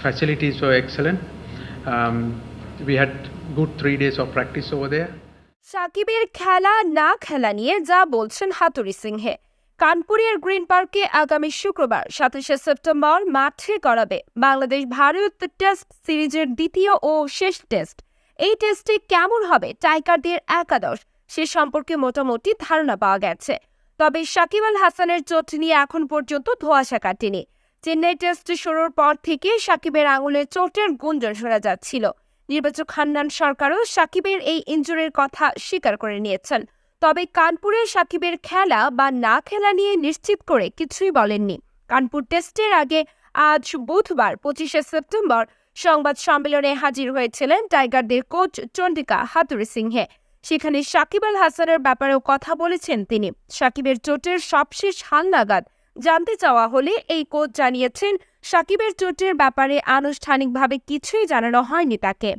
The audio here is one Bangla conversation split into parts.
facilities were excellent. We had good 3 days of practice over there. সাকিবের খেলা না খেলা নিয়ে যা বলছেন হাতুড়ি সিংহে। কানপুরের গ্রিন পার্কে আগামী শুক্রবার 27শে সেপ্টেম্বর মাঠে গড়াবে বাংলাদেশ ভারত টেস্ট সিরিজের দ্বিতীয় ও শেষ টেস্ট। এই টেস্টে কেমন হবে টাইগারদের একাদশ সে সম্পর্কে মোটামুটি ধারণা পাওয়া গেছে। তবে সাকিব আল হাসানের চোট নিয়ে এখন পর্যন্ত ধোঁয়াশা কাটেনি। চেন্নাই টেস্ট শুরুর পর থেকে সাকিবের আঙুলে চোটের গুঞ্জন শোনা যাচ্ছিল। নির্বাচক হান্নান সরকারও সাকিবের এই ইনজুরির কথা স্বীকার করে নিয়েছেন। তবে কানপুরে সাকিবের খেলা বা না খেলা নিয়ে নিশ্চিত করে কিছুই বলেননি। কানপুর টেস্টের আগে আজ বুধবার 25শে সেপ্টেম্বর সংবাদ সম্মেলনে হাজির হয়েছিলেন টাইগারদের কোচ চন্ডিকা হাতুড়ি সিংহে। সেখানে সাকিব আল হাসানের ব্যাপারেও কথা বলেছেন তিনি। সাকিবের চোটের সবশেষ হালনাগাদ জানতে চাওয়া হলে এই কোচ জানিয়েছেন সাকিবের চোটের ব্যাপারে আনুষ্ঠানিকভাবে কিছুই জানানো হয়নি তাকে।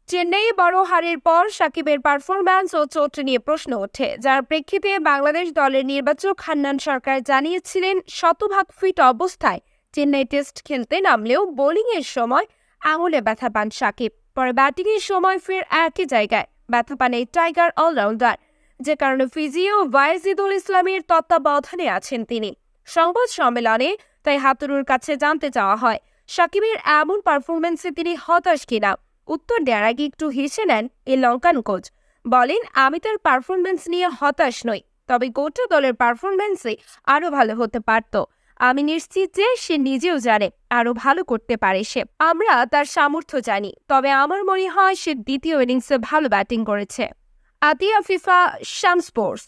চেন্নাইয়ে বড় হারের পর সাকিবের পারফরম্যান্স ও চোট নিয়ে প্রশ্ন ওঠে, যার প্রেক্ষিতে বাংলাদেশ দলের নির্বাচক হান্নান সরকার জানিয়েছিলেন শতভাগ ফিট অবস্থায় চেন্নাই টেস্ট খেলতে নামলেও বোলিংয়ের সময় আঙুলে ব্যথা পান সাকিব। পরে ব্যাটিংয়ের সময় ফের একই জায়গায় ব্যথা পান এই টাইগার অলরাউন্ডার, যে কারণে ফিজিও ওয়াইজিদুল ইসলামের তত্ত্বাবধানে আছেন তিনি। সংবাদ সম্মেলনে তাই হাতুড়ুর কাছে জানতে চাওয়া হয় সাকিবের এমন পারফরমেন্সে তিনি হতাশ কিনা। উত্তর দেওয়ার আগে একটু হেসে নেন এই লঙ্কান কোচ, বলেন আমি তার পারফরমেন্স নিয়ে হতাশ নই, তবে গোটা দলের পারফরমেন্সে আরো ভালো হতে পারত। আমি নিশ্চিত যে সে নিজেও জানে আরো ভালো করতে পারে সে। আমরা তার সামর্থ্য জানি, তবে আমার মনে হয় সে দ্বিতীয় ইনিংসে ভালো ব্যাটিং করেছে। আতিয়া ফিফা শাম স্পোর্টস।